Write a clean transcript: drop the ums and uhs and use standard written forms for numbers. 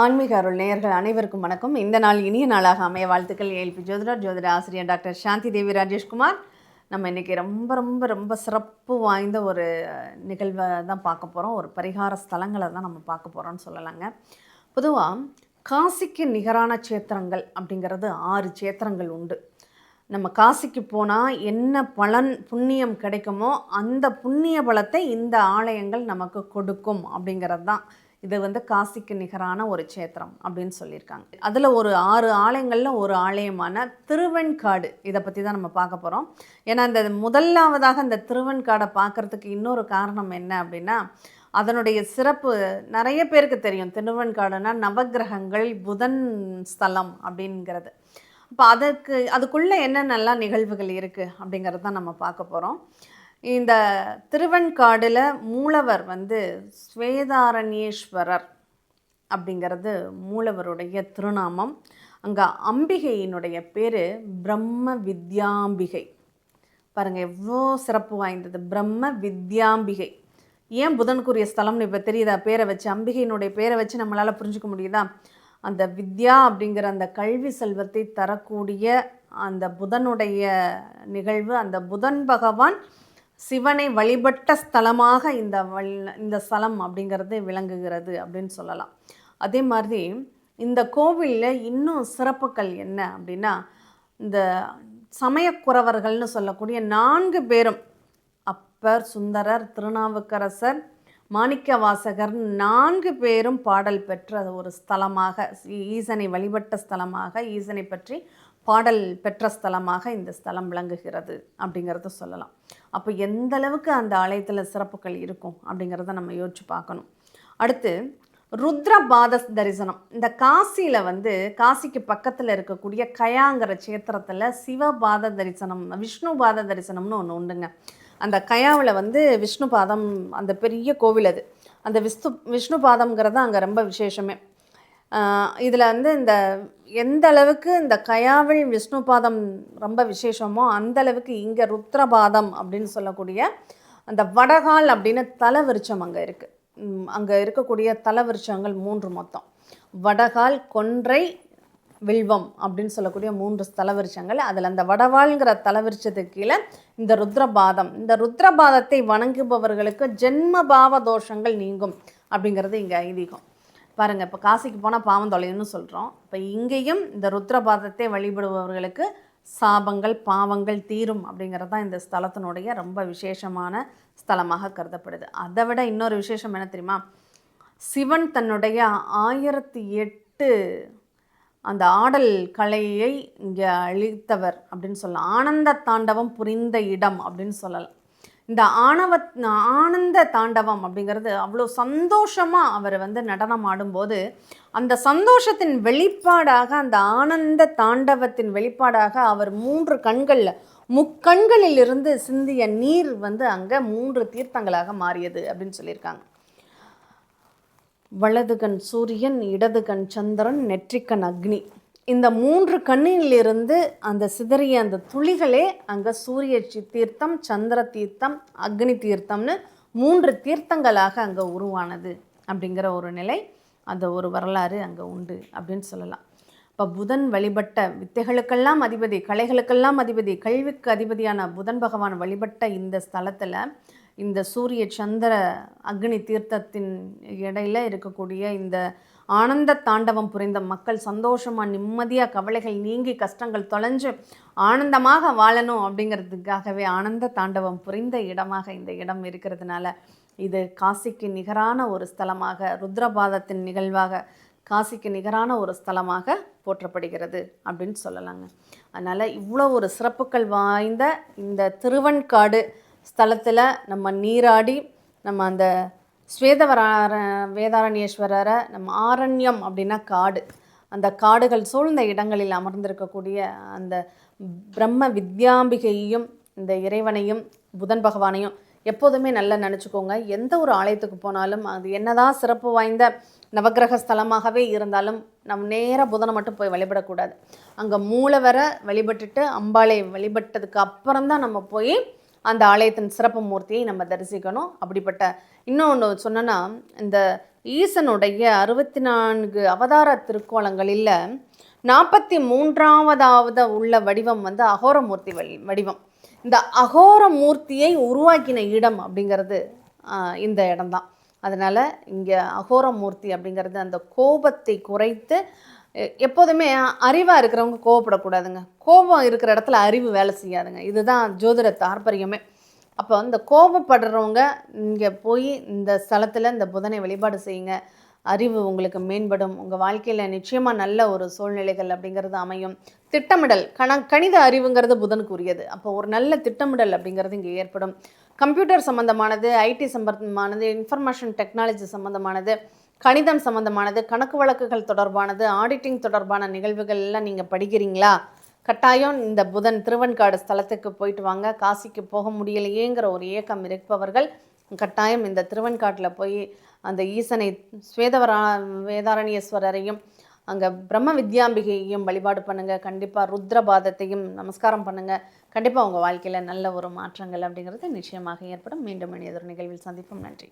ஆன்மீக அருள் நேயர்கள் அனைவருக்கும் வணக்கம். இந்த நாள் இனிய நாளாக அமைய வாழ்த்துக்கள். ஏஎல்பி ஜோதிட ஆசிரியர் டாக்டர் சாந்தி தேவி ராஜேஷ்குமார். நம்ம இன்றைக்கி ரொம்ப ரொம்ப ரொம்ப சிறப்பு வாய்ந்த ஒரு நிகழ்வை தான் பார்க்க போகிறோம். ஒரு பரிகார ஸ்தலங்களை தான் நம்ம பார்க்க போகிறோம்னு சொல்லலாங்க. பொதுவாக காசிக்கு நிகரான சேத்திரங்கள் அப்படிங்கிறது 6 சேத்திரங்கள் உண்டு. நம்ம காசிக்கு போனால் என்ன பலன் புண்ணியம் கிடைக்குமோ அந்த புண்ணிய பலத்தை இந்த ஆலயங்கள் நமக்கு கொடுக்கும் அப்படிங்கிறது தான். இது காசிக்கு நிகரான ஒரு சேத்திரம் அப்படின்னு சொல்லியிருக்காங்க. அதில் ஒரு 6 ஆலயங்களில் ஒரு ஆலயமான திருவெண்காடு, இதை பற்றி தான் நம்ம பார்க்க போகிறோம். ஏன்னா இந்த முதலாவதாக இந்த திருவெண்காடை பார்க்குறதுக்கு இன்னொரு காரணம் என்ன அப்படின்னா, அதனுடைய சிறப்பு நிறைய பேருக்கு தெரியும். திருவெண்காடுனா நவக்கிரகங்கள் புதன் ஸ்தலம் அப்படிங்கிறது. அப்போ அதுக்குள்ளே என்னென்னலாம் நிகழ்வுகள் இருக்குது அப்படிங்கிறது தான் நம்ம பார்க்க போகிறோம். இந்த திருவெண்காடில் மூலவர் ஸ்வேதாரண்யேஸ்வரர் அப்படிங்கிறது மூலவருடைய திருநாமம். அங்கே அம்பிகையினுடைய பேர் பிரம்ம வித்யாம்பிகை. பாருங்கள் எவ்வளோ சிறப்பு வாய்ந்தது, பிரம்ம வித்யாம்பிகை. ஏன் புதனுக்குரிய ஸ்தலம்னு இப்போ தெரியுதா? பேரை வச்சு, அம்பிகையினுடைய பேரை வச்சு நம்மளால் புரிஞ்சுக்க முடியுதா? அந்த வித்யா அப்படிங்கிற அந்த கல்வி செல்வத்தை தரக்கூடிய அந்த புதனுடைய நிகழ்வு. அந்த புதன் பகவான் சிவனை வழிபட்ட ஸ்தலமாக இந்த ஸ்தலம் அப்படிங்கிறது விளங்குகிறது அப்படின்னு சொல்லலாம். அதே மாதிரி இந்த கோவிலில் இன்னும் சிறப்புகள் என்ன அப்படின்னா, இந்த சமயக்குறவர்கள்னு சொல்லக்கூடிய 4 பேரும், அப்பர், சுந்தரர், திருநாவுக்கரசர், மாணிக்கவாசகர் 4 பேரும் பாடல் பெற்ற ஒரு ஸ்தலமாக, ஈசனை வழிபட்ட ஸ்தலமாக, ஈசனை பற்றி பாடல் பெற்ற ஸ்தலமாக இந்த ஸ்தலம் விளங்குகிறது அப்படிங்கிறத சொல்லலாம். அப்போ எந்த அளவுக்கு அந்த ஆலயத்தில் சிறப்புகள் இருக்கும் அப்படிங்கிறத நம்ம யோசிச்சு பார்க்கணும். அடுத்து ருத்ரபாத தரிசனம். இந்த காசியில் காசிக்கு பக்கத்தில் இருக்கக்கூடிய கயாங்கிற சேத்திரத்தில் சிவபாத தரிசனம், விஷ்ணு பாத தரிசனம்னு ஒன்று உண்டுங்க. அந்த கயாவில் விஷ்ணு பாதம், அந்த பெரிய கோவில் அது. அந்த விஷ்ணு பாதம்ங்கிறது அங்கே ரொம்ப விசேஷமே. இதில் இந்த எந்த அளவுக்கு இந்த கயாவில் விஷ்ணு பாதம் ரொம்ப விசேஷமோ அந்த அளவுக்கு இங்கே ருத்ரபாதம் அப்படின்னு சொல்லக்கூடிய அந்த வடகால் அப்படின்னு தலவிருச்சம் அங்கே இருக்குது. அங்கே இருக்கக்கூடிய தலவிருச்சங்கள் 3 மொத்தம். வடகால், கொன்றை, வில்வம் அப்படின்னு சொல்லக்கூடிய 3 தலவிருச்சங்கள். அதில் அந்த வடவாள்ங்கிற தலவிருச்சத்துக்கு கீழே இந்த ருத்ரபாதம். இந்த ருத்ரபாதத்தை வணங்குபவர்களுக்கு ஜென்மபாவ தோஷங்கள் நீங்கும் அப்படிங்கிறது இங்கே ஐதீகம். பாருங்கள், இப்போ காசிக்கு போனால் பாவம் தொலைன்னு சொல்கிறோம். இப்போ இங்கேயும் இந்த ருத்ரபாதத்தை வழிபடுபவர்களுக்கு சாபங்கள் பாவங்கள் தீரும் அப்படிங்கிறது தான் இந்த ஸ்தலத்தினுடைய ரொம்ப விசேஷமான ஸ்தலமாக கருதப்படுது. அதை விட இன்னொரு விசேஷம் என்ன தெரியுமா? சிவன் தன்னுடைய 1008 அந்த ஆடல் கலையை இங்கே அழித்தவர் அப்படின்னு சொல்லலாம். ஆனந்த தாண்டவம் புரிந்த இடம் அப்படின்னு சொல்லலாம். இந்த ஆனந்த தாண்டவம் அப்படிங்கிறது அவ்வளோ சந்தோஷமாக அவர் நடனம் ஆடும்போது அந்த சந்தோஷத்தின் வெளிப்பாடாக, அந்த ஆனந்த தாண்டவத்தின் வெளிப்பாடாக அவர் 3 கண்களில், முக்கண்களிலிருந்து சிந்திய நீர் அங்கே 3 தீர்த்தங்களாக மாறியது அப்படின்னு சொல்லியிருக்காங்க. வலது கண் சூரியன், இடது கண் சந்திரன், நெற்றிக்கண் அக்னி. இந்த 3 கண்ணிலிருந்து அந்த சிதறிய அந்த துளிகளே அங்கே சூரிய தீர்த்தம், சந்திர தீர்த்தம், அக்னி தீர்த்தம்னு 3 தீர்த்தங்களாக அங்கே உருவானது அப்படிங்கிற ஒரு நிலை, அந்த ஒரு வரலாறு அங்கே உண்டு அப்படின்னு சொல்லலாம். இப்போ புதன் வழிபட்ட வித்தைகளுக்கெல்லாம் அதிபதி, கலைகளுக்கெல்லாம் அதிபதி, கல்விக்கு அதிபதியான புதன் பகவான் வழிபட்ட இந்த ஸ்தலத்தில் இந்த சூரிய சந்திர அக்னி தீர்த்தத்தின் இடையில் இருக்கக்கூடிய இந்த ஆனந்த தாண்டவம் புரிந்த மக்கள் சந்தோஷமாக, நிம்மதியாக, கவலைகள் நீங்கி, கஷ்டங்கள் தொலைஞ்சு ஆனந்தமாக வாழணும் அப்படிங்கிறதுக்காகவே ஆனந்த தாண்டவம் புரிந்த இடமாக இந்த இடம் இருக்கிறதுனால இது காசிக்கு நிகரான ஒரு ஸ்தலமாக, ருத்ரபாதத்தின் நிகழ்வாக காசிக்கு நிகரான ஒரு ஸ்தலமாக போற்றப்படுகிறது அப்படின்னு சொல்லலாங்க. அதனால் இவ்வளோ ஒரு சிறப்புகள் வாய்ந்த இந்த திருவெண்காடு ஸ்தலத்தில் நம்ம நீராடி, நம்ம அந்த வேதாரண்யேஸ்வரரை நம்ம ஆரண்யம் அப்படின்னா காடு, அந்த காடுகள் சூழ்ந்த இடங்களில் அமர்ந்திருக்கக்கூடிய அந்த பிரம்ம வித்யாம்பிகையையும் இந்த இறைவனையும் புதன் பகவானையும் எப்போதுமே நல்லா நினச்சிக்கோங்க. எந்த ஒரு ஆலயத்துக்கு போனாலும் அது என்னதான் சிறப்பு வாய்ந்த நவக்கிரக ஸ்தலமாகவே இருந்தாலும் நம்ம நேராக புதனை மட்டும் போய் வழிபடக்கூடாது. அங்கே மூலவரை வழிபட்டுட்டு அம்பாளை வழிபட்டதுக்கு அப்புறம்தான் நம்ம போய் அந்த ஆலயத்தின் சிறப்பு மூர்த்தியை நம்ம தரிசிக்கணும். அப்படிப்பட்ட இன்னொன்று சொன்னோன்னா, இந்த ஈசனுடைய 64 அவதார திருக்கோலங்களில் 43வது உள்ள வடிவம் வந்து அகோரமூர்த்தி வடிவம். இந்த அகோரமூர்த்தியை உருவாக்கின இடம் அப்படிங்கிறது இந்த இடம்தான். அதனால் இங்கே அகோரமூர்த்தி அப்படிங்கிறது அந்த கோபத்தை குறைத்து, எப்போதுமே அறிவாக இருக்கிறவங்க கோவப்படக்கூடாதுங்க. கோபம் இருக்கிற இடத்துல அறிவு வேலை செய்யாதுங்க. இதுதான் ஜோதிட தாற்பயமே. அப்போ இந்த கோபப்படுறவங்க இங்கே போய் இந்த ஸ்தலத்தில் இந்த புதனை வழிபாடு செய்யுங்க. அறிவு உங்களுக்கு மேம்படும். உங்கள் வாழ்க்கையில் நிச்சயமாக நல்ல ஒரு சூழ்நிலைகள் அப்படிங்கிறது அமையும். திட்டமிடல் கணித அறிவுங்கிறது புதனுக்குரியது. அப்போ ஒரு நல்ல திட்டமிடல் அப்படிங்கிறது இங்கே ஏற்படும். கம்ப்யூட்டர் சம்மந்தமானது, ஐடி சம்பந்தமானது, இன்ஃபர்மேஷன் டெக்னாலஜி சம்மந்தமானது, கணிதம் சம்மந்தமானது, கணக்கு வழக்குகள் தொடர்பானது, ஆடிட்டிங் தொடர்பான நிகழ்வுகள் எல்லாம் நீங்கள் படிக்கிறீங்களா? கட்டாயம் இந்த புதன் திருவெண்காடு ஸ்தலத்துக்கு போயிட்டு வாங்க. காசிக்கு போக முடியலையேங்கிற ஒரு ஏக்கம் இருப்பவர்கள் கட்டாயம் இந்த திருவெண்காட்டில் போய் அந்த ஈசனை வேதாரண்யேஸ்வரரையும் அங்கே பிரம்ம வித்யாம்பிகையையும் வழிபாடு பண்ணுங்கள். கண்டிப்பாக ருத்ரபாதத்தையும் நமஸ்காரம் பண்ணுங்கள். கண்டிப்பாக உங்கள் வாழ்க்கையில் நல்ல ஒரு மாற்றங்கள் அப்படிங்கிறது நிச்சயமாக ஏற்படும். மீண்டும் எதிர் நிகழ்வில் சந்திப்போம். நன்றி.